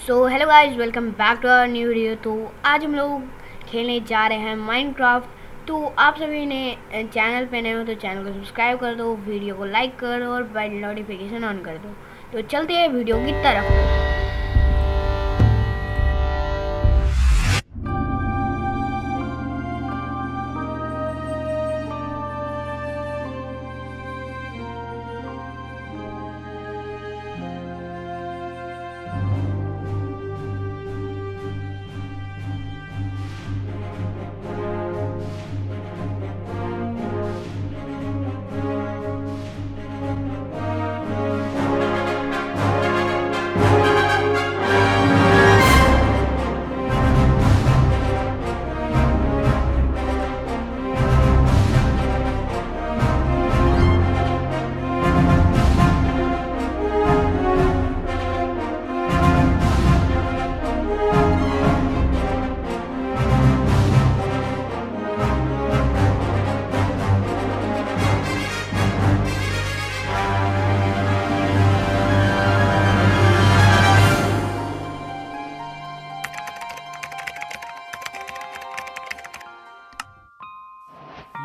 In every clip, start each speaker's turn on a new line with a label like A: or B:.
A: So hello guys, welcome back to our new video. तो आज हम लोग खेलने जा रहे हैं माइनक्राफ्ट। तो आप सभी ने चैनल पे नए हो तो चैनल को सब्सक्राइब कर दो, वीडियो को लाइक कर दो और बेल नोटिफिकेशन ऑन कर दो। तो चलते हैं वीडियो की तरफ।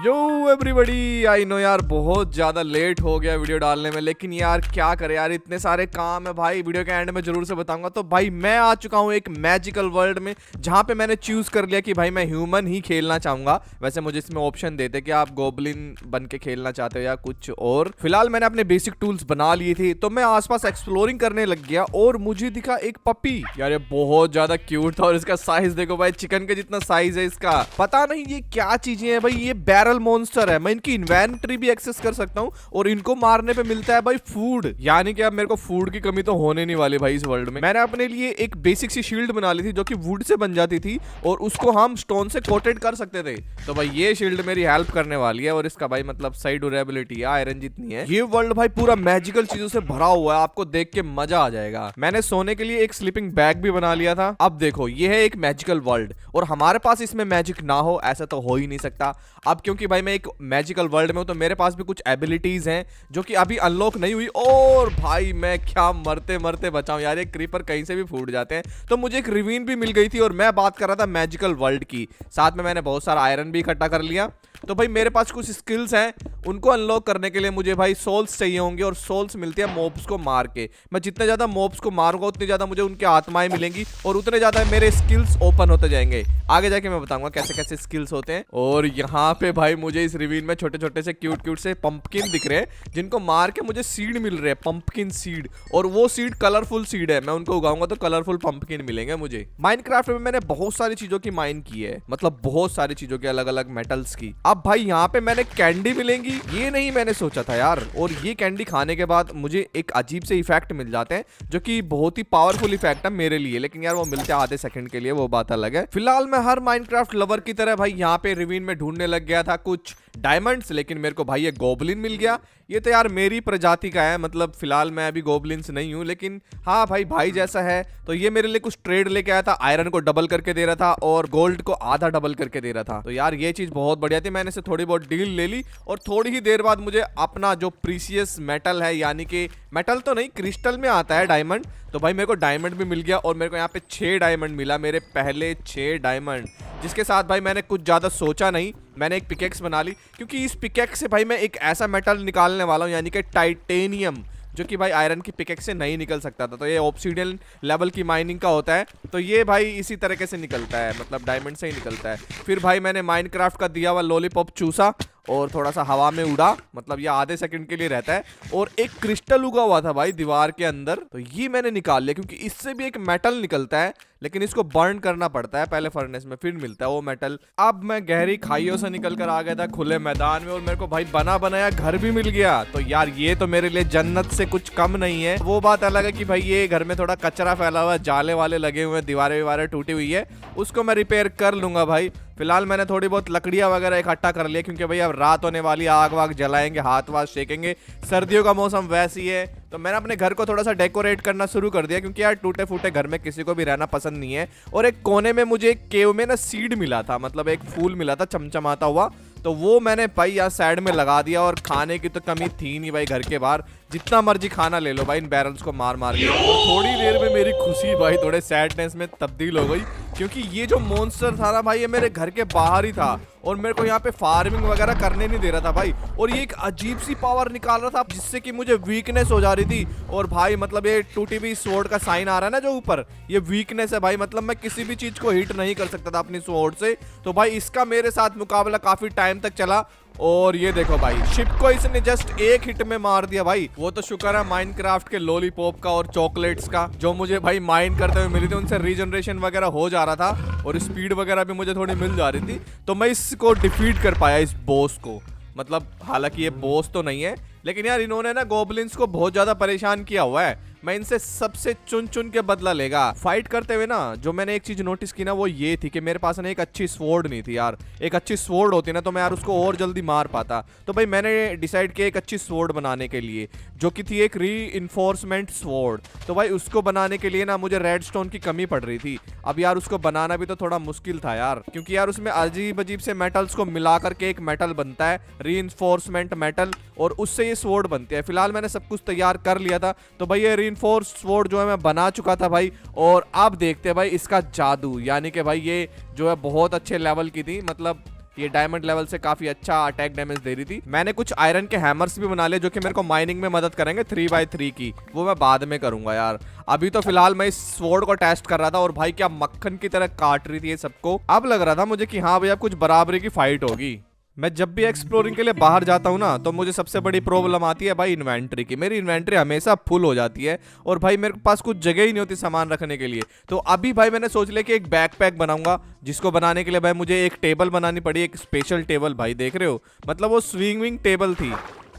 B: यो एवरीबॉडी, आई नो यार बहुत ज़्यादा लेट हो गया वीडियो डालने में, लेकिन यार क्या करें यार, इतने सारे काम है भाई। वीडियो के एंड में जरूर से बताऊंगा। तो भाई मैं आ चुका हूँ एक मैजिकल वर्ल्ड में, जहाँ पे मैंने चूज कर लिया कि भाई मैं ह्यूमन ही खेलना चाहूंगा। वैसे मुझे इसमें ऑप्शन देते कि आप गोब्लिन बन के खेलना चाहते हो या कुछ और। फिलहाल मैंने अपने बेसिक टूल्स बना लिए थे, तो मैं आसपास एक्सप्लोरिंग करने लग गया और मुझे दिखा एक पपी। यार ये बहुत ज्यादा क्यूट था और इसका साइज देखो भाई, चिकन के जितना साइज है इसका। पता नहीं ये क्या चीजें हैं भाई, ये बैरल मॉन्स्टर है। मैं इनकी इन्वेंटरी भी एक्सेस कर सकता हूँ और इनको मारने पे मिलता है भाई फूड, यानी कि अब मेरे को फूड की कमी तो होने नहीं वाली भाई इस वर्ल्ड में। मैंने अपने लिए एक बेसिक सी शील्ड बना ली थी जो कि वुड से बन जाती थी और उसको हम स्टोन से कोटेड कर सकते थे। तो भाई ये शील्ड मेरी हेल्प करने वाली है और इसका भाई मतलब सही ड्यूरेबिलिटी है, आयरन जितनी है। ये वर्ल्ड भाई पूरा मैजिकल चीजों से भरा हुआ है, आपको देख के मजा आ जाएगा। मैंने सोने के लिए एक स्लीपिंग बैग भी बना लिया था। अब देखो ये है एक मैजिकल वर्ल्ड और हमारे पास इसमें मैजिक ना हो ऐसा तो हो ही नहीं सकता। अब क्योंकि भाई मैं एक मैजिकल वर्ल्ड में हूं तो मेरे पास भी कुछ एबिलिटीज हैं जो कि अभी अनलॉक नहीं हुई। और भाई मैं क्या मरते मरते बचाऊं यार, ये क्रीपर कहीं से भी फूट जाते हैं। तो मुझे एक रिवीन भी मिल गई थी और मैं बात कर रहा था मैजिकल वर्ल्ड की। साथ में मैंने बहुत सारा आयरन भी इकट्ठा कर लिया। तो भाई मेरे पास कुछ स्किल्स हैं, उनको अनलॉक करने के लिए मुझे भाई सोल्स चाहिए होंगे और सोल्स मिलती है मॉब्स को मार के। मैं जितने ज्यादा मॉब्स को मारूंगा उतनी ज्यादा मुझे उनकी आत्माएं मिलेंगी और उतने ज्यादा मेरे स्किल्स ओपन होते जाएंगे। आगे जाके मैं बताऊंगा कैसे कैसे स्किल्स होते हैं। और यहाँ पे भाई मुझे इस रिवीन में छोटे छोटे से क्यूट से पंपकिन दिख रहे हैं, जिनको मार के मुझे सीड मिल रहे हैं, पंपकिन सीड। और वो सीड कलरफुल सीड है, मैं उनको उगाऊंगा तो कलरफुल पंपकिन मिलेंगे मुझे। माइनक्राफ्ट में मैंने बहुत सारी चीजों की माइन की है, मतलब बहुत सारी चीजों की, अलग अलग मेटल्स की। अब भाई यहाँ पे मैंने कैंडी मिलेंगी, ये नहीं मैंने सोचा था यार। और ये कैंडी खाने के बाद मुझे एक अजीब से इफेक्ट मिल जाते हैं जो कि बहुत ही पावरफुल इफेक्ट है मेरे लिए, लेकिन यार वो मिलते हैं आधे सेकंड के लिए, वो बात अलग है। फिलहाल मैं हर माइनक्राफ्ट लवर की तरह भाई यहाँ पे रिवीन में ढूंढने लग गया था कुछ डायमंड्स, लेकिन मेरे को भाई ये गोब्लिन मिल गया। ये तो यार मेरी प्रजाति का है, मतलब फिलहाल मैं अभी गोब्लिन से नहीं हूँ, लेकिन हाँ भाई जैसा है। तो ये मेरे लिए कुछ ट्रेड लेके आया था, आयरन को डबल करके दे रहा था और गोल्ड को आधा डबल करके दे रहा था। तो यार ये चीज बहुत बढ़िया थी, मैंने इसे थोड़ी बहुत डील ले ली और थोड़ी ही देर बाद मुझे अपना जो प्रीसियस मेटल है, यानी कि मेटल तो नहीं क्रिस्टल में आता है डायमंड, तो भाई मेरे को डायमंड भी मिल गया। और मेरे को यहाँ पे 6 डायमंड मिला, मेरे पहले 6 डायमंड, जिसके साथ भाई मैंने कुछ ज्यादा सोचा नहीं, मैंने एक पिकेक्स बना ली, क्योंकि इस पिकेक्स से भाई मैं एक ऐसा मेटल निकालने वाला हूँ, यानी कि टाइटेनियम, जो कि भाई आयरन की पिकेक्स से नहीं निकल सकता था। तो ये ऑब्सीडियन लेवल की माइनिंग का होता है, तो ये भाई इसी तरीके से निकलता है, मतलब डायमंड से ही निकलता है। फिर भाई मैंने माइनक्राफ्ट का दिया हुआ लॉलीपॉप चूसा और थोड़ा सा हवा में उड़ा, मतलब ये आधे सेकंड के लिए रहता है। और एक क्रिस्टल उगा हुआ था भाई दीवार के अंदर, तो ये मैंने निकाल लिया, क्योंकि इससे भी एक मेटल निकलता है, लेकिन इसको बर्न करना पड़ता है पहले फर्नेस में, फिर मिलता है वो मेटल। अब मैं गहरी खाइयों से निकल कर आ गया था खुले मैदान में और मेरे को भाई बना बनाया घर भी मिल गया। तो यार ये तो मेरे लिए जन्नत से कुछ कम नहीं है। वो बात अलग है कि भाई ये घर में थोड़ा कचरा फैला हुआ है, जाले वाले लगे हुए हैं, दीवारें टूटी हुई है, उसको मैं रिपेयर कर लूंगा भाई। फिलहाल मैंने थोड़ी बहुत लकड़ियां वगैरह इकट्ठा कर लिया, क्योंकि भाई अब रात होने वाली, आग वाग जलाएंगे, हाथ वाथ सेकेंगे, सर्दियों का मौसम वैसी है। तो मैंने अपने घर को थोड़ा सा डेकोरेट करना शुरू कर दिया, क्योंकि यार टूटे फूटे घर में किसी को भी रहना पसंद नहीं है। और एक कोने में मुझे एक केव में ना सीड मिला था, मतलब एक फूल मिला था चमचमाता हुआ, तो वो मैंने भाई यहाँ साइड में लगा दिया। और खाने की तो कमी थी नहीं भाई, घर के बाहर जितना मर्जी खाना ले लो भाई इन बैरल्स को मार मार के। और थोड़ी देर में मेरी खुशी भाई थोड़े सैडनेस में तब्दील हो गई, क्योंकि ये जो मॉन्स्टर था ना भाई ये मेरे घर के बाहर ही था और मेरे को यहाँ पे फार्मिंग वगैरह करने नहीं दे रहा था भाई। और ये एक अजीब सी पावर निकाल रहा था जिससे कि मुझे वीकनेस हो जा रही थी। और भाई मतलब ये टूटी हुई स्वॉर्ड का साइन आ रहा है ना जो ऊपर, ये वीकनेस है भाई। मतलब मैं किसी भी चीज को हिट नहीं कर सकता था अपनी स्वॉर्ड से। तो भाई इसका मेरे साथ मुकाबला काफी टाइम तक चला। और ये देखो भाई शिप को इसने जस्ट एक हिट में मार दिया भाई। वो तो शुक्र है माइनक्राफ्ट के लॉलीपॉप का और चॉकलेट्स का, जो मुझे भाई माइन करते हुए मिली थी, उनसे रीजनरेशन वगैरह हो जा रहा था और स्पीड वगैरह भी मुझे थोड़ी मिल जा रही थी। तो मैं इसको डिफीट कर पाया, इस बॉस को। मतलब हालांकि ये बॉस तो नहीं है, लेकिन यार इन्होंने ना गॉब्लिन्स को बहुत ज्यादा परेशान किया हुआ है। मैं इनसे सबसे चुन चुन के बदला लेगा। फाइट करते हुए ना जो मैंने एक चीज नोटिस की ना वो ये थी कि मेरे पास ना एक अच्छी स्वॉर्ड नहीं थी यार। एक अच्छी स्वॉर्ड होती ना तो मैं यार उसको और जल्दी मार पाता। तो भाई मैंने डिसाइड किया एक अच्छी स्वॉर्ड बनाने के लिए, जो कि थी एक रीइंफोर्समेंट स्वॉर्ड। तो भाई उसको बनाने के लिए ना मुझे रेडस्टोन की कमी पड़ रही थी। अब यार उसको बनाना भी तो थोड़ा मुश्किल था यार, क्योंकि यार उसमें अजीब अजीब से मेटल्स को मिला करके एक मेटल बनता है, रीइंफोर्समेंट मेटल, और उससे ये स्वॉर्ड बनती है। फिलहाल मैंने सब कुछ तैयार कर लिया था। तो भाई ये रीइंफोर्स स्वॉर्ड जो है मैं बना चुका था भाई। और अब देखते हैं भाई इसका जादू, यानी कि भाई ये जो है बहुत अच्छे लेवल की थी। मतलब ये डायमंड लेवल से काफी अच्छा अटैक डैमेज दे रही थी। मैंने कुछ आयरन के हैमर्स भी बना लिए जो कि मेरे को माइनिंग में मदद करेंगे 3x3 की। वो मैं बाद में करूंगा यार। अभी तो फिलहाल मैं इस स्वॉर्ड को टेस्ट कर रहा था और भाई क्या मक्खन की तरह काट रही थी ये सबको। अब लग रहा था मुझे कि हाँ भाई अब कुछ बराबरी की फाइट होगी। मैं जब भी एक्सप्लोरिंग के लिए बाहर जाता हूँ ना तो मुझे सबसे बड़ी प्रॉब्लम आती है भाई इन्वेंट्री की। मेरी इन्वेंट्री हमेशा फुल हो जाती है और भाई मेरे पास कुछ जगह ही नहीं होती सामान रखने के लिए। तो अभी भाई मैंने सोच लिया कि एक बैकपैक बनाऊंगा, जिसको बनाने के लिए भाई मुझे एक टेबल बनानी पड़ी, एक स्पेशल टेबल। भाई देख रहे हो, मतलब वो स्विंगिंग टेबल थी,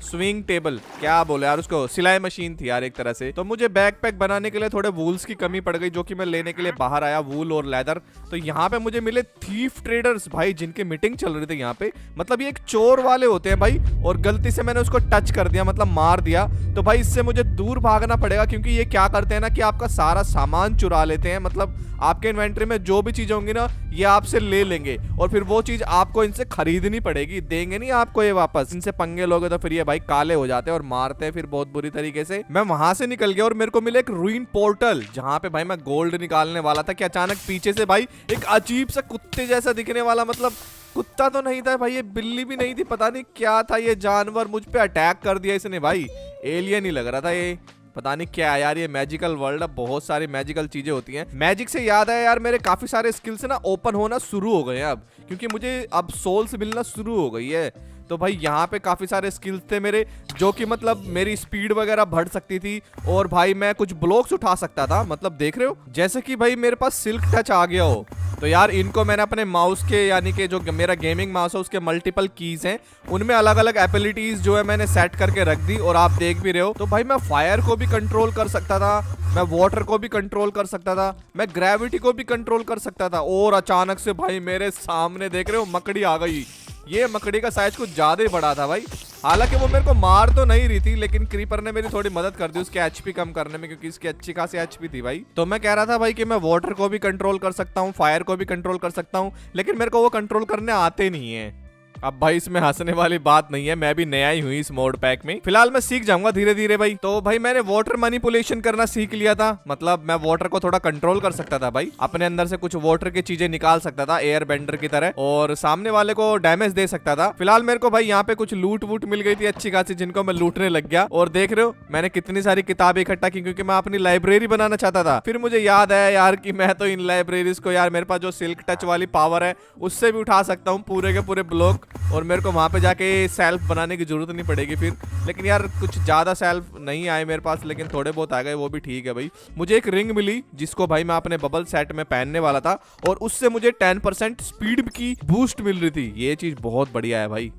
B: स्विंग टेबल क्या बोले यार उसको, सिलाई मशीन थी यार एक तरह से। तो मुझे बैकपैक बनाने के लिए थोड़े वूल्स की कमी पड़ गई, जो कि मैं लेने के लिए बाहर आया, वूल और लेदर। तो यहाँ पे मुझे मिले थीफ ट्रेडर्स भाई, जिनके मीटिंग चल रही थी यहाँ पे। मतलब ये एक चोर वाले होते हैं भाई, और गलती से मैंने उसको टच कर दिया, मतलब मार दिया। तो भाई इससे मुझे दूर भागना पड़ेगा, क्योंकि ये क्या करते हैं ना कि आपका सारा सामान चुरा लेते हैं। मतलब आपके इन्वेंट्री में जो भी चीजें होंगी ना ये आपसे ले लेंगे, और फिर वो चीज आपको इनसे खरीदनी पड़ेगी, देंगे नहीं आपको ये वापस। इनसे पंगे लोगे तो फिर ये भाई काले हो जाते हैं और मारते हैं फिर बहुत बुरी तरीके से। मैं वहां से निकल गया और मेरे को मिला एक रूइन पोर्टल, जहां पे भाई मैं गोल्ड निकालने वाला था कि अचानक पीछे से भाई एक अजीब सा कुत्ते जैसा दिखने वाला, मतलब कुत्ता तो नहीं था भाई, ये बिल्ली भी नहीं थी, पता नहीं क्या था ये जानवर, मुझ पे अटैक कर दिया इसने भाई। एलियन ही लग रहा था ये, पता नहीं क्या है यार। ये मैजिकल वर्ल्ड, अब बहुत सारी मैजिकल चीजें होती हैं। मैजिक से याद है यार, मेरे काफी सारे स्किल्स ना ओपन होना शुरू हो गए हैं अब, क्योंकि मुझे अब सोल्स मिलना शुरू हो गई है। तो भाई यहाँ पे काफी सारे स्किल्स थे मेरे, जो कि मतलब मेरी स्पीड वगैरह बढ़ सकती थी, और भाई मैं कुछ ब्लॉक्स उठा सकता था। मतलब देख रहे हो, जैसे कि भाई मेरे पास सिल्क टच आ गया हो। तो यार इनको मैंने अपने माउस के, यानी कि जो मेरा गेमिंग माउस है उसके मल्टीपल कीज हैं, उनमें अलग अलग एबिलिटीज जो है मैंने सेट करके रख दी, और आप देख भी रहे हो। तो भाई मैं फायर को भी कंट्रोल कर सकता था, मैं वाटर को भी कंट्रोल कर सकता था, मैं ग्रेविटी को भी कंट्रोल कर सकता था। और अचानक से भाई मेरे सामने देख रहे हो मकड़ी आ गई। ये मकड़ी का साइज कुछ ज्यादा ही बड़ा था भाई। हालांकि वो मेरे को मार तो नहीं रही थी, लेकिन क्रीपर ने मेरी थोड़ी मदद कर दी उसके एचपी कम करने में, क्योंकि इसकी अच्छी खासी एचपी थी भाई। तो मैं कह रहा था भाई कि मैं वाटर को भी कंट्रोल कर सकता हूँ, फायर को भी कंट्रोल कर सकता हूँ, लेकिन मेरे को वो कंट्रोल करने आते नहीं है। अब भाई इसमें हंसने वाली बात नहीं है, मैं भी नया ही हुई इस मोड पैक में। फिलहाल मैं सीख जाऊंगा धीरे धीरे भाई। तो भाई मैंने वाटर मैनिपुलेशन करना सीख लिया था, मतलब मैं वाटर को थोड़ा कंट्रोल कर सकता था भाई, अपने अंदर से कुछ वाटर की चीजें निकाल सकता था एयर बेंडर की तरह, और सामने वाले को डैमेज दे सकता था। फिलहाल मेरे को भाई यहाँ पे कुछ लूट वूट मिल गई थी अच्छी खासी, जिनको मैं लूटने लग गया। और देख रहे हो मैंने कितनी सारी किताबें इकट्ठा की, क्योंकि मैं अपनी लाइब्रेरी बनाना चाहता था। फिर मुझे याद आया यार कि मैं तो इन लाइब्रेरीज को, यार मेरे पास जो सिल्क टच वाली पावर है उससे भी उठा सकता हूँ पूरे के पूरे ब्लॉक, और मेरे को वहां पे जाके सेल्फ बनाने की जरूरत नहीं पड़ेगी फिर। लेकिन यार कुछ ज्यादा सेल्फ नहीं आए मेरे पास, लेकिन थोड़े बहुत आ गए, वो भी ठीक है भाई। मुझे एक रिंग मिली जिसको भाई मैं अपने बबल सेट में पहनने वाला था, और उससे मुझे 10% स्पीड की बूस्ट मिल रही थी। ये चीज बहुत बढ़िया है भाई।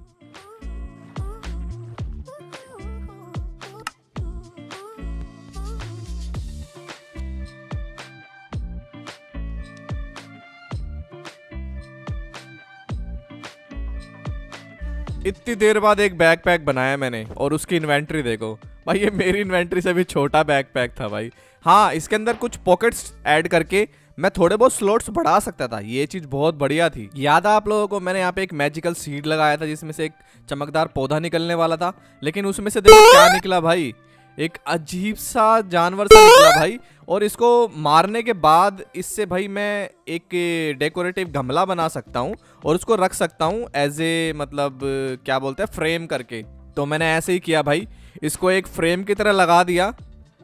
B: इतनी देर बाद एक बैकपैक बनाया मैंने, और उसकी इन्वेंट्री देखो भाई, ये मेरी इन्वेंट्री से भी छोटा बैकपैक था भाई। हाँ, इसके अंदर कुछ पॉकेट्स ऐड करके मैं थोड़े बहुत स्लॉट्स बढ़ा सकता था। ये चीज़ बहुत बढ़िया थी। याद है आप लोगों को, मैंने यहाँ पे एक मैजिकल सीड लगाया था जिसमें से एक चमकदार पौधा निकलने वाला था, लेकिन उसमें से देखो क्या निकला भाई, एक अजीब सा जानवर सा निकला भाई। और इसको मारने के बाद इससे भाई मैं एक डेकोरेटिव गमला बना सकता हूँ और उसको रख सकता हूँ एज ए, मतलब क्या बोलते हैं, फ्रेम करके। तो मैंने ऐसे ही किया भाई, इसको एक फ्रेम की तरह लगा दिया।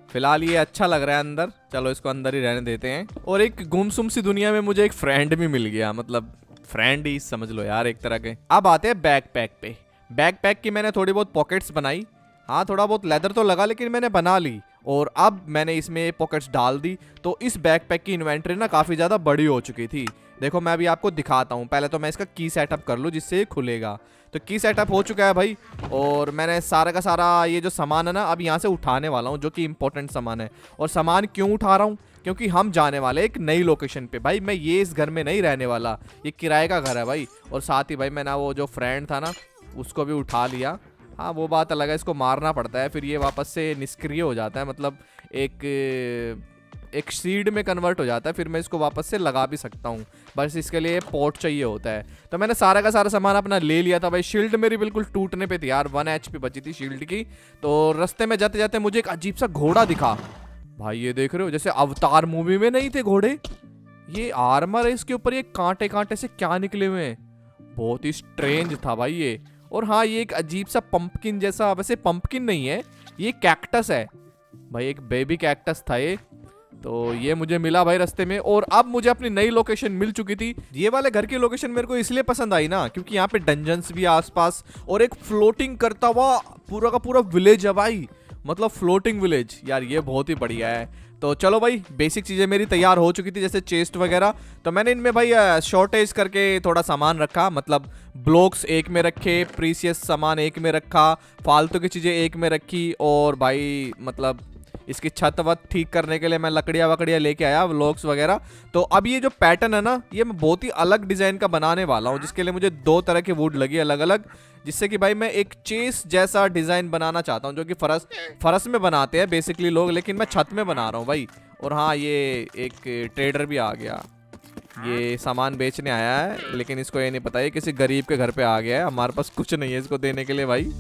B: फिलहाल ये अच्छा लग रहा है अंदर, चलो इसको अंदर ही रहने देते हैं। और एक गुमसुम सी दुनिया में मुझे एक फ्रेंड भी मिल गया, मतलब फ्रेंड ही समझ लो यार एक तरह के। अब आते हैं बैकपैक पे। बैकपैक की मैंने थोड़ी बहुत पॉकेट्स बनाई। हाँ, थोड़ा बहुत लेदर तो लगा लेकिन मैंने बना ली। और अब मैंने इसमें पॉकेट्स डाल दी, तो इस बैकपैक की इन्वेंटरी ना काफ़ी ज़्यादा बड़ी हो चुकी थी। देखो मैं अभी आपको दिखाता हूँ। पहले तो मैं इसका की सेटअप कर लूँ जिससे ये खुलेगा। तो की सेटअप हो चुका है भाई, और मैंने सारा का सारा ये जो सामान है ना अब यहाँ से उठाने वाला हूँ, जो कि इंपॉर्टेंट सामान है। और सामान क्यों उठा रहा हूँ, क्योंकि हम जाने वाले एक नई लोकेशन पे। भाई मैं ये इस घर में नहीं रहने वाला, ये किराए का घर है भाई। और साथ ही भाई मैंने वो जो फ्रेंड था ना उसको भी उठा लिया। हाँ, वो बात अलग है, इसको मारना पड़ता है, फिर ये वापस से निष्क्रिय हो जाता है, मतलब एक सीड में कन्वर्ट हो जाता है। फिर मैं इसको वापस से लगा भी सकता हूँ, बस इसके लिए पॉट चाहिए होता है। तो मैंने सारा का सारा सामान अपना ले लिया था भाई। शील्ड मेरी बिल्कुल टूटने पे थी यार, 1 HP बची थी शील्ड की। तो रास्ते में जाते जाते मुझे एक अजीब सा घोड़ा दिखा भाई। ये देख रहे हो, जैसे अवतार मूवी में नहीं थे घोड़े, ये आर्मर है इसके ऊपर, ये कांटे कांटे से क्या निकले हुए हैं, बहुत ही स्ट्रेंज था भाई ये। और हाँ, ये एक अजीब सा पंपकिन जैसा, वैसे पंपकिन नहीं है ये कैक्टस है भाई, एक बेबी कैक्टस था ये। तो ये मुझे मिला भाई रास्ते में। और अब मुझे अपनी नई लोकेशन मिल चुकी थी। ये वाले घर की लोकेशन मेरे को इसलिए पसंद आई ना, क्योंकि यहाँ पे डंजन्स भी आसपास और एक फ्लोटिंग करता हुआ पूरा का पूरा विलेज है भाई, मतलब फ्लोटिंग विलेज यार, ये बहुत ही बढ़िया है। तो चलो भाई, बेसिक चीज़ें मेरी तैयार हो चुकी थी जैसे चेस्ट वगैरह। तो मैंने इनमें भाई शॉर्टेज करके थोड़ा सामान रखा, मतलब ब्लॉक्स एक में रखे, प्रीसियस सामान एक में रखा, फालतू की चीज़ें एक में रखी। और भाई मतलब इसकी छत वत ठीक करने के लिए मैं लकड़ियाँ वकड़ियाँ लेके आया, व्लॉग्स वगैरह। तो अब ये जो पैटर्न है ना, ये मैं बहुत ही अलग डिज़ाइन का बनाने वाला हूँ, जिसके लिए मुझे 2 तरह के वुड लगी अलग अलग, जिससे कि भाई मैं एक चेस जैसा डिज़ाइन बनाना चाहता हूँ, जो कि फरस में बनाते हैं बेसिकली लोग, लेकिन मैं छत में बना रहा हूँ भाई। और हाँ, ये एक ट्रेडर भी आ गया, ये सामान बेचने आया है, लेकिन इसको ये नहीं पता है किसी गरीब के घर पे आ गया है, हमारे पास कुछ नहीं है इसको देने के लिए भाई।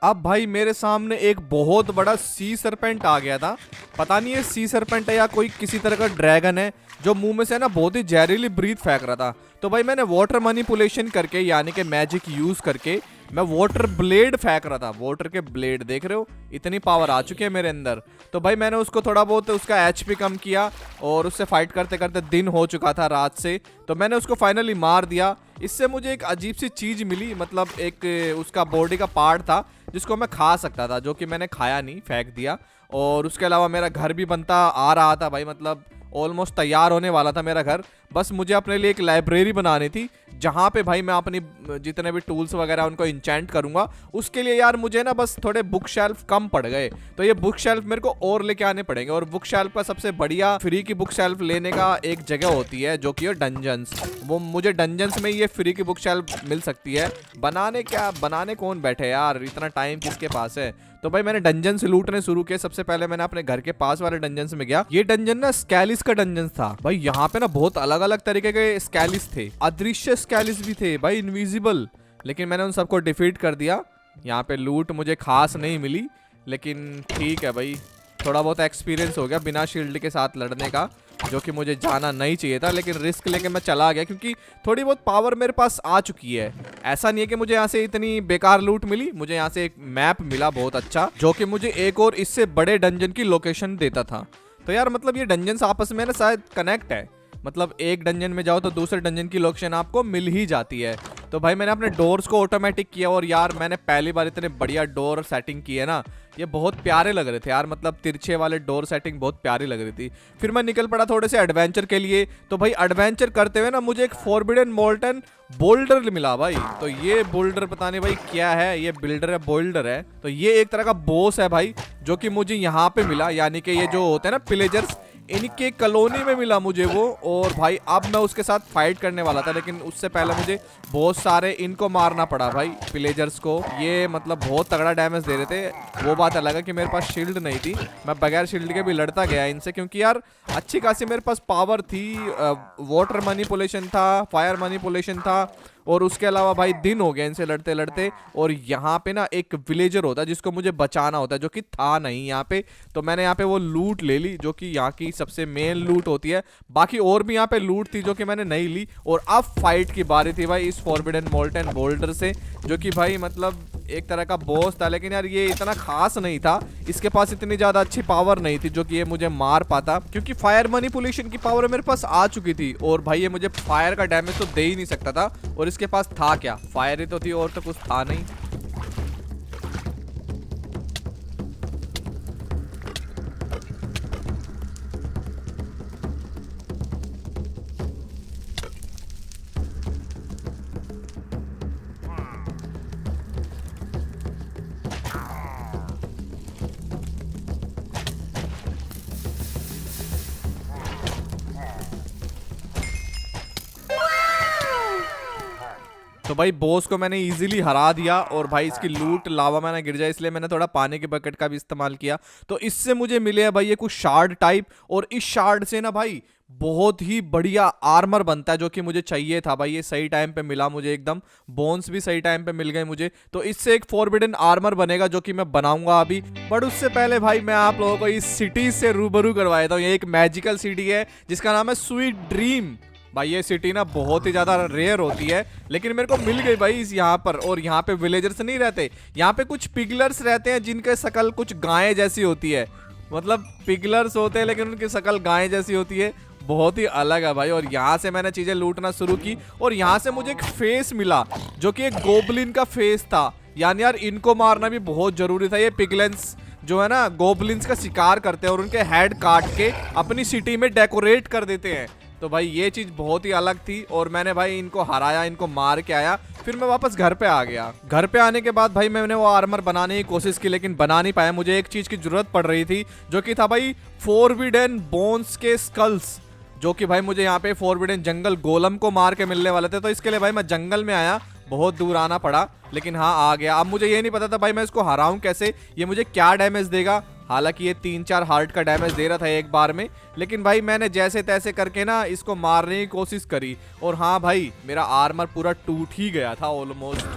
B: अब भाई मेरे सामने एक बहुत बड़ा सी सरपेंट आ गया था। पता नहीं ये सी सरपेंट है या कोई किसी तरह का ड्रैगन है, जो मुंह में से ना बहुत ही जहरीली ब्रीथ फेंक रहा था। तो भाई मैंने वाटर मैनिपुलेशन करके, यानी कि मैजिक यूज करके मैं वाटर ब्लेड फेंक रहा था। वाटर के ब्लेड देख रहे हो, इतनी पावर आ चुकी है मेरे अंदर। तो भाई मैंने उसको थोड़ा बहुत उसका HP कम किया, और उससे फाइट करते करते दिन हो चुका था रात से, तो मैंने उसको फाइनली मार दिया। इससे मुझे एक अजीब सी चीज़ मिली, मतलब एक उसका बॉडी का पार्ट था जिसको मैं खा सकता था, जो कि मैंने खाया नहीं, फेंक दिया। और उसके अलावा मेरा घर भी बनता आ रहा था भाई, मतलब ऑलमोस्ट तैयार होने वाला था मेरा घर। बस मुझे अपने लिए एक लाइब्रेरी बनानी थी, जहाँ पे भाई मैं अपनी जितने भी टूल्स वगैरह उनको इंचेंट करूँगा। उसके लिए यार मुझे ना बस थोड़े बुक शेल्फ कम पड़ गए, तो ये बुक शेल्फ मेरे को और लेके आने पड़ेंगे। और बुक शेल्फ का सबसे बढ़िया फ्री की बुक शेल्फ लेने का एक जगह होती है, जो कि है डंजन्स। वो मुझे डंजन्स में ये फ्री की बुक शेल्फ मिल सकती है। बनाने कौन बैठे यार, इतना टाइम किसके पास है। तो भाई मैंने डंजन से लूटने शुरू किए। सबसे पहले मैंने अपने घर के पास वाले डंजन में गया। ये डंजन ना स्कैलिस का डंजन था भाई। यहाँ पे ना बहुत अलग अलग तरीके के स्कैलिस थे, अदृश्य स्कैलिस भी थे भाई, इनविजिबल। लेकिन मैंने उन सबको डिफीट कर दिया। यहाँ पे लूट मुझे खास नहीं मिली, लेकिन ठीक है भाई, थोड़ा बहुत एक्सपीरियंस हो गया बिना शील्ड के साथ लड़ने का, जो कि मुझे जाना नहीं चाहिए था, लेकिन रिस्क लेके मैं चला गया, क्योंकि थोड़ी बहुत पावर मेरे पास आ चुकी है। ऐसा नहीं है कि मुझे यहाँ से इतनी बेकार लूट मिली, मुझे यहाँ से एक मैप मिला बहुत अच्छा, जो कि मुझे एक और इससे बड़े डंजन की लोकेशन देता था। तो यार मतलब ये डंजन्स आपस में ना शायद कनेक्ट है, मतलब एक डंजन में जाओ तो दूसरे डंजन की लोकेशन आपको मिल ही जाती है। तो भाई मैंने अपने डोर्स को ऑटोमेटिक किया और यार मैंने पहली बार इतने बढ़िया डोर सेटिंग की है ना, ये बहुत प्यारे लग रहे थे यार, मतलब तिरछे वाले डोर सेटिंग बहुत प्यारी लग रही थी। फिर मैं निकल पड़ा थोड़े से एडवेंचर के लिए। तो भाई एडवेंचर करते हुए ना मुझे एक फॉरबिडन मोल्टन बोल्डर मिला भाई। तो ये बोल्डर पता नहीं भाई क्या है, ये बिल्डर है बोल्डर है, तो ये एक तरह का बॉस है भाई जो कि मुझे यहाँ पे मिला, यानी कि ये जो होते हैं ना पिलेजर्स, इनके कॉलोनी में मिला मुझे वो। और भाई अब मैं उसके साथ फाइट करने वाला था, लेकिन उससे पहले मुझे बहुत सारे इनको मारना पड़ा भाई, पिलेजर्स को। ये मतलब बहुत तगड़ा डैमेज दे रहे थे। वो बात अलग है कि मेरे पास शील्ड नहीं थी, मैं बगैर शील्ड के भी लड़ता गया इनसे, क्योंकि यार अच्छी खासी मेरे पास पावर थी। वाटर मैनिपुलेशन था, फायर मैनिपुलेशन था, और उसके अलावा भाई दिन हो गया इनसे लड़ते लड़ते। और यहाँ पे ना एक विलेजर होता है जिसको मुझे बचाना होता है, जो कि था नहीं यहाँ पे। तो मैंने यहाँ पे वो लूट ले ली, जो कि यहाँ की सबसे मेन लूट होती है। बाकी और भी यहाँ पे लूट थी जो कि मैंने नहीं ली। और अब फाइट की बारी थी भाई इस फॉरबिडन मोल्टन बोल्डर से, जो कि भाई मतलब एक तरह का बॉस था, लेकिन यार ये इतना खास नहीं था, इसके पास इतनी ज्यादा अच्छी पावर नहीं थी जो कि ये मुझे मार पाता, क्योंकि फायर मैनिपुलेशन की पावर मेरे पास आ चुकी थी। और भाई ये मुझे फायर का डैमेज तो दे ही नहीं सकता था, और इसके पास था क्या, फायर ही तो थी और तो कुछ था नहीं। तो भाई बॉस को मैंने इजीली हरा दिया, और भाई इसकी लूट लावा में ना गिर जाए इसलिए मैंने थोड़ा पानी के बकेट का भी इस्तेमाल किया। तो इससे मुझे मिले है भाई ये कुछ शार्ड टाइप, और इस शार्ड से ना भाई बहुत ही बढ़िया आर्मर बनता है, जो कि मुझे चाहिए था भाई। ये सही टाइम पे मिला मुझे एकदम, बोन्स भी सही टाइम पे मिल गए मुझे। तो इससे एक फॉरबिडन आर्मर बनेगा जो कि मैं बनाऊंगा अभी। बट उससे पहले भाई मैं आप लोगों को इस सिटी से रूबरू करवाया था। ये एक मैजिकल सिटी है जिसका नाम है स्वीट ड्रीम। भाई ये सिटी ना बहुत ही ज्यादा रेयर होती है, लेकिन मेरे को मिल गई भाई इस यहाँ पर। और यहाँ पे विलेजर्स नहीं रहते, यहाँ पे कुछ पिगलर्स रहते हैं जिनके शकल कुछ गाय जैसी होती है। मतलब पिगलर्स होते हैं लेकिन उनकी शकल गाय जैसी होती है, बहुत ही अलग है भाई। और यहाँ से मैंने चीजें लूटना शुरू की, और यहाँ से मुझे एक फेस मिला जो कि एक गोबलिन का फेस था। यानी यार इनको मारना भी बहुत जरूरी था। ये पिगलेंस जो है ना गोबलिन्स का शिकार करते हैं और उनके हेड काट के अपनी सिटी में डेकोरेट कर देते हैं। तो भाई ये चीज बहुत ही अलग थी, और मैंने भाई इनको हराया, इनको मार के आया। फिर मैं वापस घर पे आ गया। घर पे आने के बाद भाई मैंने वो आर्मर बनाने की कोशिश की, लेकिन बना नहीं पाया। मुझे एक चीज की जरूरत पड़ रही थी, जो कि था भाई फॉरबिडन बोन्स के स्कल्स, जो कि भाई मुझे यहाँ पे फॉरबिडन जंगल गोलम को मार के मिलने वाले थे। तो इसके लिए भाई मैं जंगल में आया, बहुत दूर आना पड़ा, लेकिन हाँ आ गया। अब मुझे ये नहीं पता था भाई मैं इसको हराऊं कैसे, ये मुझे क्या डैमेज देगा। हालांकि ये 3-4 हार्ट का डैमेज दे रहा था एक बार में, लेकिन भाई मैंने जैसे तैसे करके ना इसको मारने की कोशिश करी। और हाँ भाई मेरा आर्मर पूरा टूट ही गया था ऑलमोस्ट।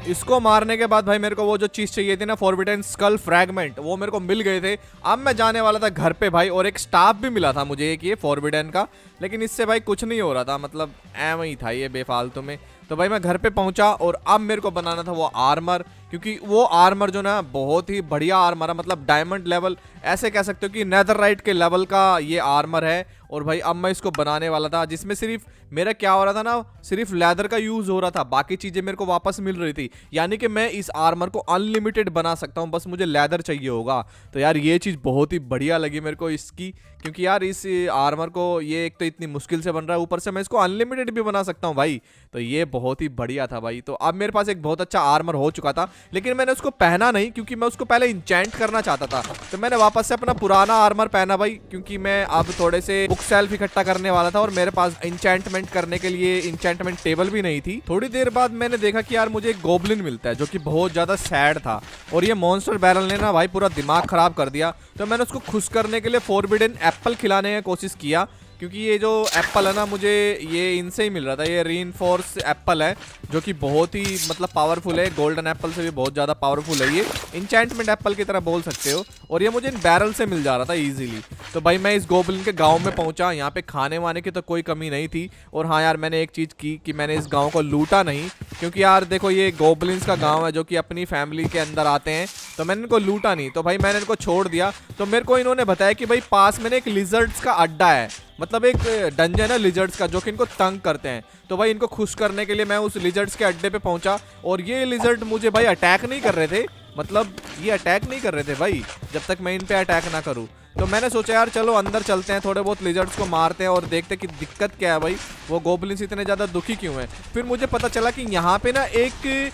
B: इसको मारने के बाद भाई मेरे को वो जो चीज चाहिए थी ना फॉरबिडन स्कल फ्रैगमेंट, वो मेरे को मिल गए थे। अब मैं जाने वाला था घर पे भाई, और एक स्टाफ भी मिला था मुझे एक ये फॉरबिडन का, लेकिन इससे भाई कुछ नहीं हो रहा था, मतलब एम ही था ये बेफालतू में। तो भाई मैं घर पे पहुंचा, और अब मेरे को बनाना था वो आर्मर, क्योंकि वो आर्मर जो ना बहुत ही बढ़िया आर्मर है, मतलब डायमंड लेवल, ऐसे कह सकते हो कि नेदरराइट के लेवल का ये आर्मर है। और भाई अब मैं इसको बनाने वाला था, जिसमें सिर्फ मेरा क्या हो रहा था ना, सिर्फ लेदर का यूज हो रहा था, बाकी चीजें मेरे को वापस मिल रही थी। यानी कि मैं इस आर्मर को अनलिमिटेड बना सकता हूँ, बस मुझे लेदर चाहिए होगा। तो यार ये चीज बहुत ही बढ़िया लगी मेरे को इसकी, क्योंकि यार इस आर्मर को ये एक तो इतनी मुश्किल से बन रहा है, ऊपर से मैं इसको अनलिमिटेड भी बना सकता हूँ भाई। तो ये बहुत ही बढ़िया था भाई। तो अब मेरे पास एक बहुत अच्छा आर्मर हो चुका था, लेकिन मैंने उसको पहना नहीं, क्योंकि मैं उसको पहले इंचेंट करना चाहता था। तो मैंने वापस से अपना पुराना आर्मर पहना भाई, क्योंकि मैं अब थोड़े से बुक सेल्फ इकट्ठा करने वाला था, और मेरे पास इंचेंटमेंट करने के लिए इंचेंटमेंट टेबल भी नहीं थी। थोड़ी देर बाद मैंने देखा कि यार मुझे एक गोबलिन मिलता है, जो कि बहुत ज्यादा सैड था, और ये मॉन्स्टर बैरल ने ना भाई पूरा दिमाग खराब कर दिया। तो मैंने उसको खुश करने के लिए फॉरबिडन एप्पल खिलाने की कोशिश किया, क्योंकि ये जो एप्पल है ना, मुझे ये इनसे ही मिल रहा था। ये रीइंफोर्स एप्पल है जो कि बहुत ही मतलब पावरफुल है। गोल्डन एप्पल से भी बहुत ज़्यादा पावरफुल है। ये इंचेंटमेंट एप्पल की तरह बोल सकते हो। और ये मुझे इन बैरल से मिल जा रहा था ईजिली। तो भाई मैं इस गोबलिन के गाँव में पहुँचा। यहाँ पे खाने वाने की तो कोई कमी नहीं थी। और हाँ यार, मैंने एक चीज़ की कि मैंने इस गाँव को लूटा नहीं, क्योंकि यार देखो ये गोबलिन्स का गाँव है जो कि अपनी फैमिली के अंदर आते हैं। तो मैंने इनको लूटा नहीं, तो भाई मैंने इनको छोड़ दिया। तो मेरे को इन्होंने बताया कि भाई पास में एक लिजर्ड्स का अड्डा है, मतलब एक डंजन है लिजर्ड्स का जो कि इनको तंग करते हैं। तो भाई इनको खुश करने के लिए मैं उस लिजर्ड्स के अड्डे पे पहुंचा। और ये लिजर्ड मुझे भाई अटैक नहीं कर रहे थे, मतलब ये अटैक नहीं कर रहे थे भाई जब तक मैं इन पे अटैक ना करूं। तो मैंने सोचा यार चलो अंदर चलते हैं, थोड़े बहुत लिजर्ड्स को मारते हैं और देखते हैं कि दिक्कत क्या है भाई, वो गोबलिन्स इतने ज़्यादा दुखी क्यों हैं। फिर मुझे पता चला कि यहाँ पे ना एक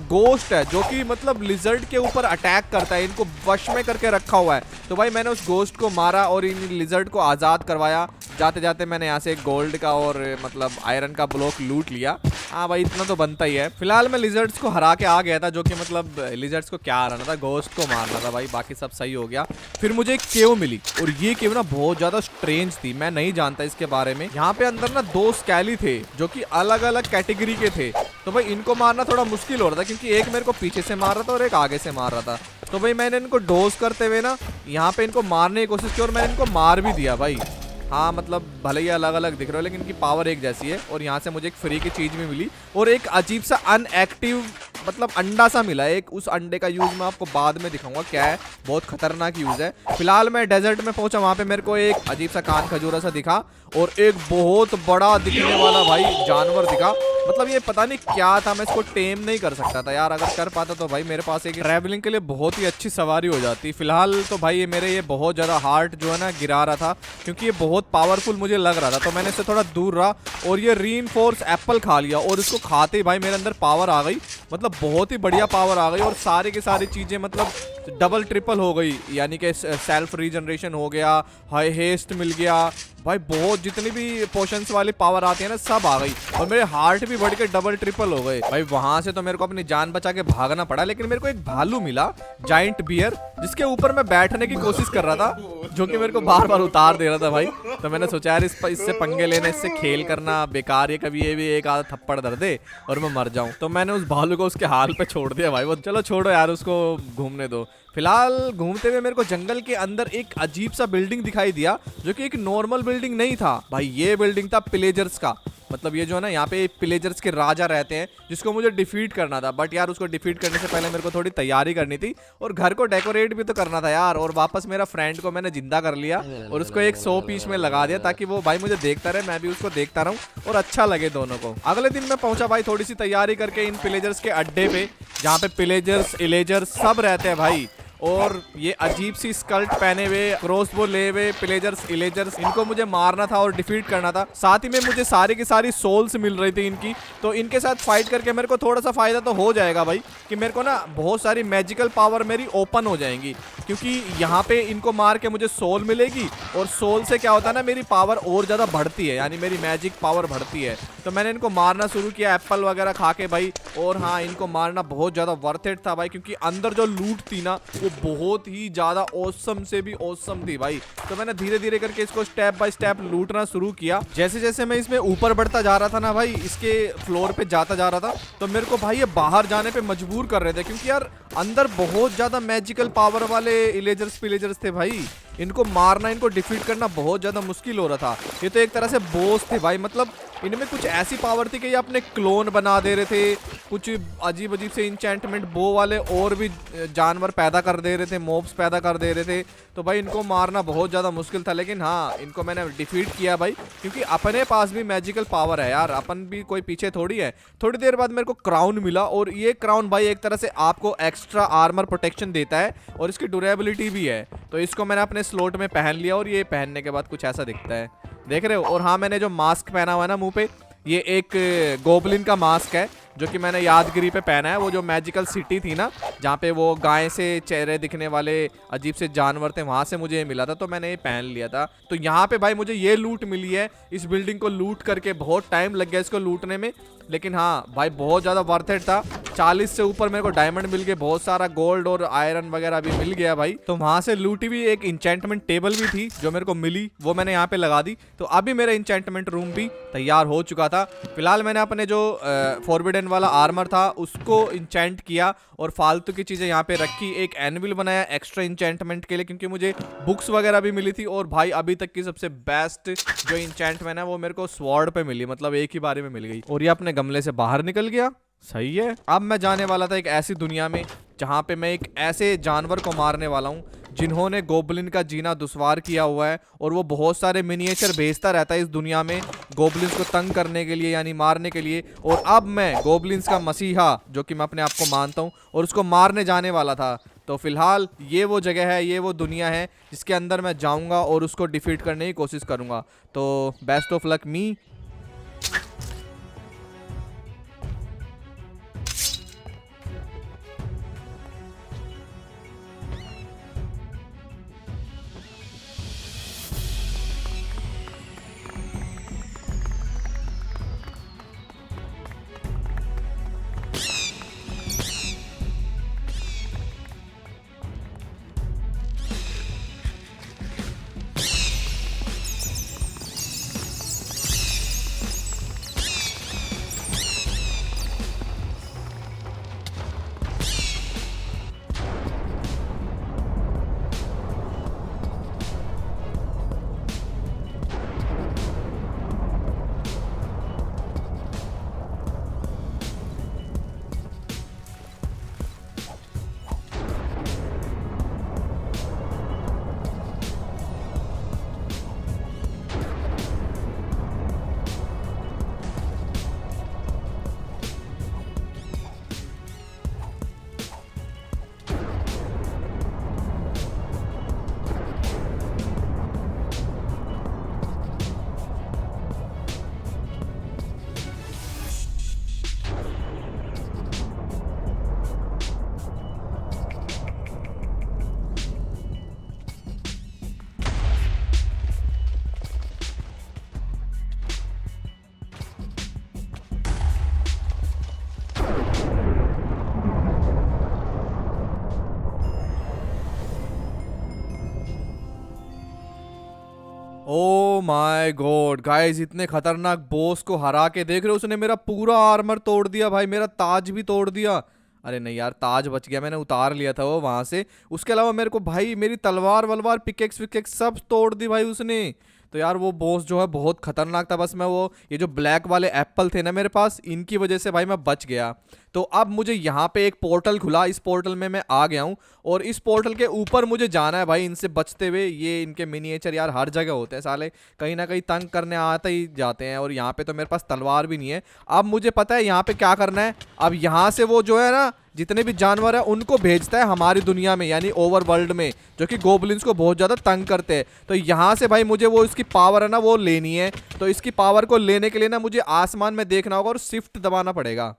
B: गोस्ट है जो कि मतलब लिजर्ड के ऊपर अटैक करता है, इनको वश में करके रखा हुआ है। तो भाई मैंने उस गोस्ट को मारा और इन लिजर्ड को आज़ाद करवाया। जाते जाते मैंने यहाँ से एक गोल्ड का और मतलब आयरन का ब्लॉक लूट लिया। हाँ भाई इतना तो बनता ही है। फिलहाल मैं लिजर्ड्स को हरा के आ गया था, जो कि मतलब लिजर्ड्स को क्या हराना था, गोस्ट को मारना था भाई, बाकी सब सही हो गया। फिर मुझे एक केव मिली और ये केव ना बहुत ज़्यादा स्ट्रेंज थी, मैं नहीं जानता इसके बारे में। यहाँ पे अंदर ना 2 स्कैली थे जो कि अलग अलग कैटेगरी के थे। तो भाई इनको मारना थोड़ा मुश्किल हो रहा था, क्योंकि एक मेरे को पीछे से मार रहा था और एक आगे से मार रहा था। तो भाई मैंने इनको डोज करते हुए ना यहाँ पे इनको मारने की कोशिश की और मैंने इनको मार भी दिया भाई। हाँ मतलब भले ही अलग अलग दिख रहे हो लेकिन इनकी पावर एक जैसी है। और यहाँ से मुझे एक फ्री की चीज़ भी मिली और एक अजीब सा अनएक्टिव मतलब अंडा सा मिला। एक उस अंडे का यूज़ मैं आपको बाद में दिखाऊंगा क्या है, बहुत खतरनाक यूज़ है। फिलहाल मैं डेजर्ट में पहुंचा, वहाँ पे मेरे को एक अजीब सा कान खजूरा सा दिखा और एक बहुत बड़ा दिखने वाला भाई जानवर दिखा। मतलब ये पता नहीं क्या था, मैं इसको टेम नहीं कर सकता था यार। अगर कर पाता तो भाई मेरे पास एक ट्रैवलिंग के लिए बहुत ही अच्छी सवारी हो जाती। फिलहाल तो भाई ये बहुत ज़्यादा हार्ट जो है ना गिरा रहा था, क्योंकि ये बहुत पावरफुल मुझे लग रहा था। तो मैंने इससे थोड़ा दूर रहा और ये रीइंफोर्स एप्पल खा लिया और इसको खाते ही भाई मेरे अंदर पावर आ गई, मतलब बहुत ही बढ़िया पावर आ गई। और सारी की सारी चीज़ें मतलब डबल ट्रिपल हो गई, यानी कि सेल्फ रीजनरेशन हो गया, हाई हेस्ट मिल गया भाई, बहुत जितनी भी पोशंस वाली पावर आती है ना सब आ गई। और मेरे हार्ट भी बढ़ के डबल ट्रिपल हो गए भाई। वहां से तो मेरे को अपनी जान बचा के भागना पड़ा, लेकिन मेरे को एक भालू मिला जाइंट बियर, जिसके ऊपर मैं बैठने की कोशिश कर रहा था, जो कि मेरे को बार बार उतार दे रहा था भाई। तो मैंने सोचा यार इससे पंगे लेने, इससे खेल करना बेकार है, कभी ये भी एक आधा थप्पड़ दर दे और मैं मर जाऊं। तो मैंने उस भालू को उसके हाल पे छोड़ दिया भाई। वो चलो छोड़ो यार, उसको घूमने दो। फिलहाल घूमते हुए मेरे को जंगल के अंदर एक अजीब सा बिल्डिंग दिखाई दिया, जो कि एक नॉर्मल बिल्डिंग नहीं था भाई। ये बिल्डिंग था पिलेजर्स का, मतलब ये जो है ना यहाँ पे पिलेजर्स के राजा रहते हैं, जिसको मुझे डिफीट करना था। बट यार उसको डिफीट करने से पहले मेरे को थोड़ी तैयारी करनी थी और घर को डेकोरेट भी तो करना था यार। और वापस मेरा फ्रेंड को मैंने जिंदा कर लिया और उसको एक 100 पीस में लगा दिया, ताकि वो भाई मुझे देखता रहे, मैं भी उसको देखता रहूं और अच्छा लगे दोनों को। अगले दिन मैं पहुंचा भाई थोड़ी सी तैयारी करके इन पिलेजर्स के अड्डे पे, जहाँ पे पिलेजर्स इलेजर्स सब रहते हैं भाई। और ये अजीब सी स्कर्ट पहने हुए, क्रॉसबो ले हुए पिलेजर्स इलेजर्स, इनको मुझे मारना था और डिफीट करना था। साथ ही में मुझे सारी की सारी सोल्स मिल रही थी इनकी, तो इनके साथ फाइट करके मेरे को थोड़ा सा फायदा तो हो जाएगा भाई, कि मेरे को ना बहुत सारी मैजिकल पावर मेरी ओपन हो जाएंगी, क्योंकि यहाँ पे इनको मार के मुझे सोल मिलेगी। और सोल से क्या होता है ना, मेरी पावर और ज़्यादा बढ़ती है, यानी मेरी मैजिक पावर बढ़ती है। तो मैंने इनको मारना शुरू किया एप्पल वगैरह खा के भाई। और हाँ, इनको मारना बहुत ज़्यादा वर्थ इट था भाई, क्योंकि अंदर जो लूट थी ना वो बहुत ही ज़्यादा ऑसम से भी ऑसम थी भाई। तो मैंने धीरे धीरे करके इसको स्टेप बाय स्टेप लूटना शुरू किया। जैसे जैसे मैं इसमें ऊपर बढ़ता जा रहा था ना भाई, इसके फ्लोर पे जाता जा रहा था, तो मेरे को भाई ये बाहर जाने पे मजबूर कर रहे थे, क्योंकि यार अंदर बहुत ज़्यादा मैजिकल पावर वाले इलेजर्स पिलेजर्स थे भाई। इनको मारना, इनको डिफीट करना बहुत ज़्यादा मुश्किल हो रहा था। ये तो एक तरह से बॉस थे भाई, मतलब इनमें कुछ ऐसी पावर थी कि ये अपने क्लोन बना दे रहे थे, कुछ अजीब अजीब से इंचेंटमेंट बो वाले और भी जानवर पैदा कर दे रहे थे, मॉब्स पैदा कर दे रहे थे। तो भाई इनको मारना बहुत ज़्यादा मुश्किल था, लेकिन हाँ इनको मैंने डिफीट किया भाई, क्योंकि अपने पास भी मैजिकल पावर है यार, अपन भी कोई पीछे थोड़ी है। थोड़ी देर बाद मेरे को क्राउन मिला, और ये क्राउन भाई एक तरह से आपको एक्स्ट्रा आर्मर प्रोटेक्शन देता है और इसकी ड्यूरेबिलिटी भी है। तो इसको मैंने अपने स्लॉट में पहन लिया और ये पहनने के बाद कुछ ऐसा दिखता है, देख रहे हो। और हाँ, मैंने जो मास्क पहना हुआ है ना मुंह पे, ये एक गोबलिन का मास्क है, जो कि मैंने यादगिरी पे पहना है। वो जो मैजिकल सिटी थी ना, जहाँ पे वो गाय से चेहरे दिखने वाले अजीब से जानवर थे, वहाँ से मुझे ये मिला था, तो मैंने ये पहन लिया था। तो यहाँ पे भाई मुझे ये लूट मिली है। इस बिल्डिंग को लूट करके बहुत टाइम लग गया इसको लूटने में, लेकिन हाँ भाई बहुत ज़्यादा वर्थ इट था। 40 से ऊपर मेरे को डायमंड मिल गए, बहुत सारा गोल्ड और आयरन वगैरह भी मिल गया भाई। तो वहाँ से लूटी हुई एक इंचेंटमेंट टेबल भी थी जो मेरे को मिली, वो मैंने यहाँ पे लगा दी। तो अभी मेरा इंचेंटमेंट रूम भी तैयार हो चुका था। फिलहाल मैंने अपने जो फॉरबिडन वाला आर्मर था उसको इंचेंट किया और फालतू की चीज़ें यहाँ पे रखी। एक एनविल बनाया एक्स्ट्रा इंचेंटमेंट के लिए, क्योंकि मुझे बुक्स वगैरह भी मिली थी। और भाई अभी तक की सबसे बेस्ट जो इंचेंटमेंट है वो मेरे को स्वॉर्ड पे मिली, मतलब एक ही बारे में मिल गई। और ये अपने गमले से बाहर निकल गया, सही है। अब मैं जाने वाला था एक ऐसी दुनिया में जहाँ पे मैं एक ऐसे जानवर को मारने वाला हूँ जिन्होंने गोबलिन का जीना दुश्वार किया हुआ है, और वो बहुत सारे मिनिएचर भेजता रहता है इस दुनिया में गोबलिन्स को तंग करने के लिए, यानी मारने के लिए। और अब मैं गोबलिन्स का मसीहा, जो कि मैं अपने आप को मानता हूँ, और उसको मारने जाने वाला था। तो फिलहाल ये वो जगह है, ये वो दुनिया है जिसके अंदर मैं जाऊँगा और उसको डिफीट करने की कोशिश करूँगा। तो best of luck me. Oh my God guys, इतने खतरनाक बॉस को हरा के देख रहे हो, उसने मेरा पूरा आर्मर तोड़ दिया भाई, मेरा ताज भी तोड़ दिया। अरे नहीं यार, ताज बच गया, मैंने उतार लिया था वो वहां से। उसके अलावा मेरे को भाई मेरी तलवार वलवार पिकेक्स विकेक्स सब तोड़ दी भाई उसने। तो यार वो बॉस जो है बहुत खतरनाक था। बस मैं वो ये जो ब्लैक वाले एप्पल थे ना मेरे पास, इनकी वजह से भाई मैं बच गया। तो अब मुझे यहाँ पे एक पोर्टल खुला, इस पोर्टल में मैं आ गया हूँ और इस पोर्टल के ऊपर मुझे जाना है भाई इनसे बचते हुए। ये इनके मिनिएचर यार हर जगह होते हैं साले, कहीं ना कहीं तंग करने आते ही जाते हैं। और यहाँ पे तो मेरे पास तलवार भी नहीं है। अब मुझे पता है यहाँ पे क्या करना है। अब यहाँ से वो जो है ना जितने भी जानवर है उनको भेजता है हमारी दुनिया में, यानी ओवर वर्ल्ड में, जो कि गोबलिन्स को बहुत ज़्यादा तंग करते हैं। तो यहाँ से भाई मुझे वो इसकी पावर है ना वो लेनी है। तो इसकी पावर को लेने के लिए ना मुझे आसमान में देखना होगा और शिफ्ट दबाना पड़ेगा।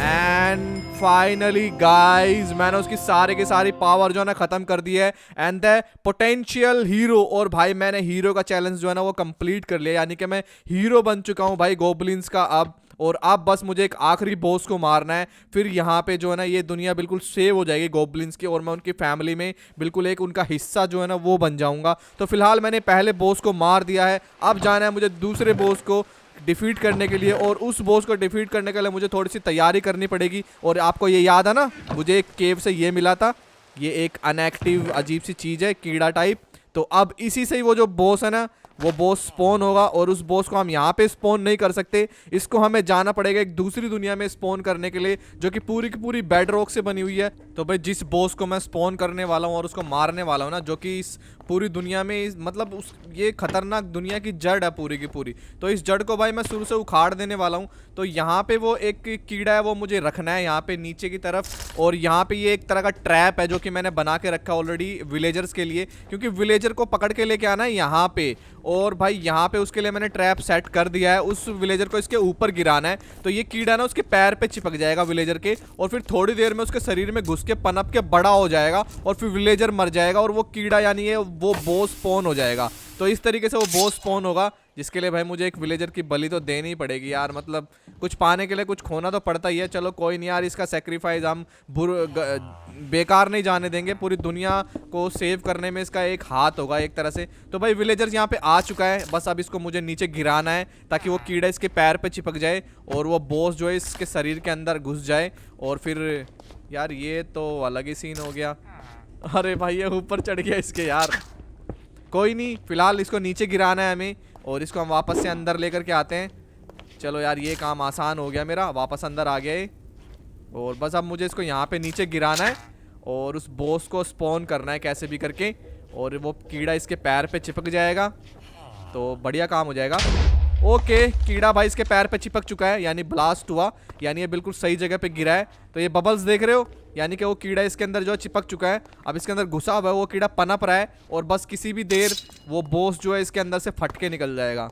B: एंड फाइनली गाइज मैंने उसकी सारे की सारी पावर जो है ना खत्म कर दी है, एंड द पोटेंशियल हीरो। और भाई मैंने हीरो का चैलेंज जो है ना वो कंप्लीट कर लिया, यानी कि मैं हीरो बन चुका हूँ भाई गोबलिन्स का अब। और अब बस मुझे एक आखिरी बॉस को मारना है, फिर यहाँ पे जो है ना ये दुनिया बिल्कुल सेव हो जाएगी गोबलिन्स की, और मैं उनकी फैमिली में बिल्कुल एक उनका हिस्सा जो है ना वो बन जाऊँगा। तो फिलहाल मैंने पहले बॉस को मार दिया है, अब जाना है मुझे दूसरे बॉस को डिफीट करने के लिए। और उस बॉस को डिफीट करने के लिए मुझे थोड़ी सी तैयारी करनी पड़ेगी। और आपको ये याद है ना, मुझे एक केव से ये मिला था, ये एक अनएक्टिव अजीब सी चीज़ है, कीड़ा टाइप। तो अब इसी से ही वो जो बॉस है ना वो बॉस स्पॉन होगा और उस बॉस को हम यहाँ पे स्पॉन नहीं कर सकते, इसको हमें जाना पड़ेगा एक दूसरी दुनिया में स्पॉन करने के लिए, जो कि पूरी की पूरी बेड रॉक से बनी हुई है। तो भाई जिस बॉस को मैं स्पॉन करने वाला हूँ और उसको मारने वाला हूँ ना, जो कि इस पूरी दुनिया में मतलब उस ये खतरनाक दुनिया की जड़ है पूरी की पूरी, तो इस जड़ को भाई मैं शुरू से उखाड़ देने वाला हूँ। तो यहाँ पे वो एक कीड़ा है, वो मुझे रखना है यहाँ पे नीचे की तरफ, और यहाँ पे ये एक तरह का ट्रैप है जो कि मैंने बना के रखा ऑलरेडी विलेजर्स के लिए, क्योंकि विलेजर को पकड़ के लेके आना है यहाँ पे। और भाई यहाँ पे उसके लिए मैंने ट्रैप सेट कर दिया है, उस विलेजर को इसके ऊपर गिराना है। तो ये कीड़ा ना उसके पैर पे चिपक जाएगा विलेजर के, और फिर थोड़ी देर में उसके शरीर में घुस के पनप के बड़ा हो जाएगा, और फिर विलेजर मर जाएगा और वो कीड़ा यानी वो बॉस स्पॉन हो जाएगा। तो इस तरीके से वो बॉस स्पॉन होगा, जिसके लिए भाई मुझे एक विलेजर की बलि तो देनी ही पड़ेगी यार, मतलब कुछ पाने के लिए कुछ खोना तो पड़ता ही है। चलो कोई नहीं यार, इसका सेक्रीफाइस हम बेकार नहीं जाने देंगे, पूरी दुनिया को सेव करने में इसका एक हाथ होगा एक तरह से। तो भाई विलेजर्स यहाँ पे आ चुका है, बस अब इसको मुझे नीचे गिराना है ताकि वो कीड़ा इसके पैर पे चिपक जाए और वो बॉस जो है इसके शरीर के अंदर घुस जाए। और फिर यार ये तो अलग ही सीन हो गया। अरे भाई ये ऊपर चढ़ गया इसके यार, कोई नहीं, फिलहाल इसको नीचे गिराना है हमें और इसको हम वापस से अंदर लेकर के आते हैं। चलो यार ये काम आसान हो गया मेरा, वापस अंदर आ गया ये। और बस अब मुझे इसको यहाँ पे नीचे गिराना है और उस बॉस को स्पॉन करना है कैसे भी करके, और वो कीड़ा इसके पैर पे चिपक जाएगा तो बढ़िया काम हो जाएगा। ओके, कीड़ा भाई इसके पैर पे चिपक चुका है, यानी ब्लास्ट हुआ, यानी ये बिल्कुल सही जगह पे गिरा है। तो ये बबल्स देख रहे हो, यानी कि वो कीड़ा इसके अंदर जो चिपक चुका है, अब इसके अंदर घुसा हुआ है, वो कीड़ा पनप रहा है और बस किसी भी देर वो बॉस जो है इसके अंदर से फट के निकल जाएगा।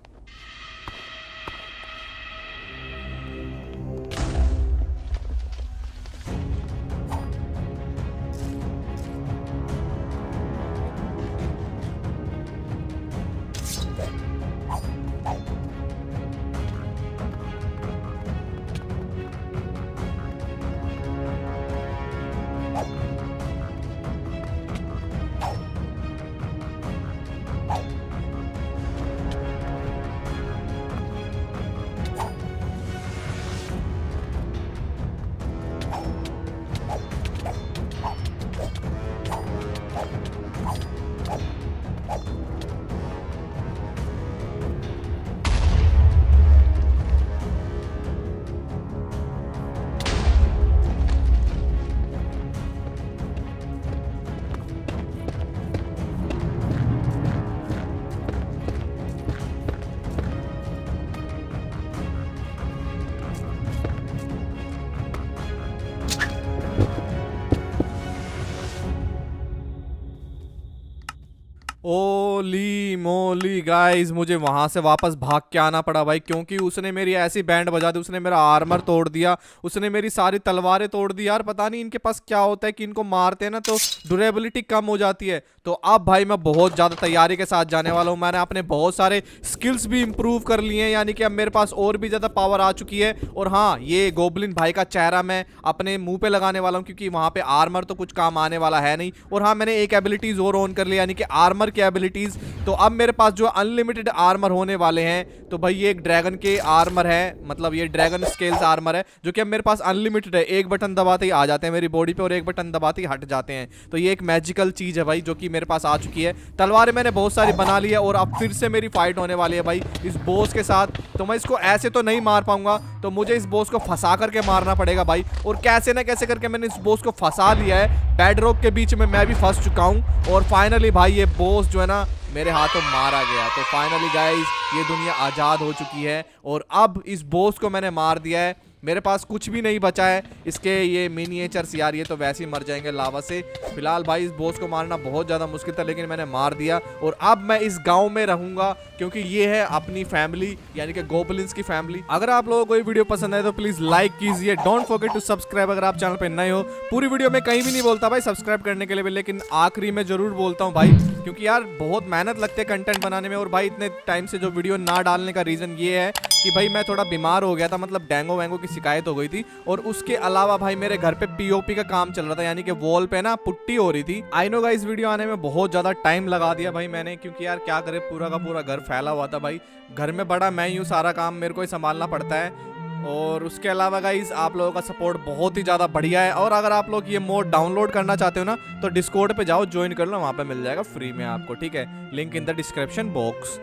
B: ओली मोली गाइस, मुझे वहां से वापस भाग के आना पड़ा भाई, क्योंकि उसने मेरी ऐसी बैंड बजा दी, उसने मेरा आर्मर तोड़ दिया, उसने मेरी सारी तलवारें तोड़ दी यार। पता नहीं इनके पास क्या होता है कि इनको मारते हैं ना तो ड्यूरेबिलिटी कम हो जाती है। तो अब भाई मैं बहुत ज़्यादा तैयारी के साथ जाने वाला हूँ, मैंने अपने बहुत सारे स्किल्स भी इंप्रूव कर लिए हैं, यानी कि अब मेरे पास और भी ज़्यादा पावर आ चुकी है। और हाँ, ये गोब्लिन भाई का चेहरा मैं अपने मुंह पे लगाने वाला हूँ, क्योंकि वहाँ पे आर्मर तो कुछ काम आने वाला है नहीं। और हाँ, मैंने एक एबिलिटीज़ और ऑन कर लिया, यानी कि आर्मर की एबिलिटीज़। तो अब मेरे पास जो अनलिमिटेड आर्मर होने वाले हैं। तो भाई ये एक ड्रैगन के आर्मर है, मतलब ये ड्रैगन स्केल्स आर्मर है, जो कि अब मेरे पास अनलिमिटेड है, एक बटन दबाते ही आ जाते हैं मेरी बॉडी पे और एक बटन दबाते ही हट जाते हैं। तो ये एक मैजिकल चीज़ है भाई, जो कि मेरे पास आ चुकी है। तलवारें मैंने बहुत सारी बना ली है और अब फिर से मेरी फाइट होने वाली है भाई इस बॉस के साथ। तो मैं इसको ऐसे तो नहीं मार पाऊंगा, तो मुझे इस बॉस को फंसा करके मारना पड़ेगा भाई। और कैसे ना कैसे करके मैंने इस बॉस को फंसा लिया है, बेड रॉक के बीच में मैं भी फंस चुका हूँ। और फाइनली भाई ये बॉस जो है ना मेरे हाथों मारा गया। तो फाइनली गाइस ये दुनिया आज़ाद हो चुकी है और अब इस बॉस को मैंने मार दिया है। मेरे पास कुछ भी नहीं बचा है। इसके ये मिनिएचर्स यार, ये तो वैसे ही मर जाएंगे लावा से। फिलहाल भाई इस बॉस को मारना बहुत ज़्यादा मुश्किल था, लेकिन मैंने मार दिया। और अब मैं इस गांव में रहूंगा, क्योंकि ये है अपनी फैमिली, यानी कि गोब्लिन्स की फैमिली। अगर आप लोगों को ये वीडियो पसंद आए तो प्लीज़ लाइक कीजिए, डोंट फॉरगेट टू सब्सक्राइब अगर आप चैनल पर नए हो। पूरी वीडियो में कहीं भी नहीं बोलता भाई सब्सक्राइब करने के लिए, लेकिन आखिरी में ज़रूर बोलता हूँ भाई, क्योंकि यार बहुत मेहनत लगती है कंटेंट बनाने में। और भाई इतने टाइम से जो वीडियो ना डालने का रीज़न ये है कि भाई मैं थोड़ा बीमार हो गया था, मतलब डेंगू वेंगू की शिकायत हो गई थी। और उसके अलावा भाई मेरे घर पे पीओपी का काम चल रहा था, यानी कि वॉल पे ना पुट्टी हो रही थी। आई नो गाइस वीडियो आने में बहुत ज़्यादा टाइम लगा दिया भाई मैंने, क्योंकि यार क्या करे, पूरा का पूरा घर फैला हुआ था भाई। घर में बड़ा मैं ही हूँ, सारा काम मेरे को ही संभालना पड़ता है। और उसके अलावा गाइस आप लोगों का सपोर्ट बहुत ही ज़्यादा बढ़िया है। और अगर आप लोग ये मोड डाउनलोड करना चाहते हो ना, तो डिस्कॉर्ड पे जाओ, ज्वाइन कर लो, वहाँ पे मिल जाएगा फ्री में आपको, ठीक है। Link in the description box.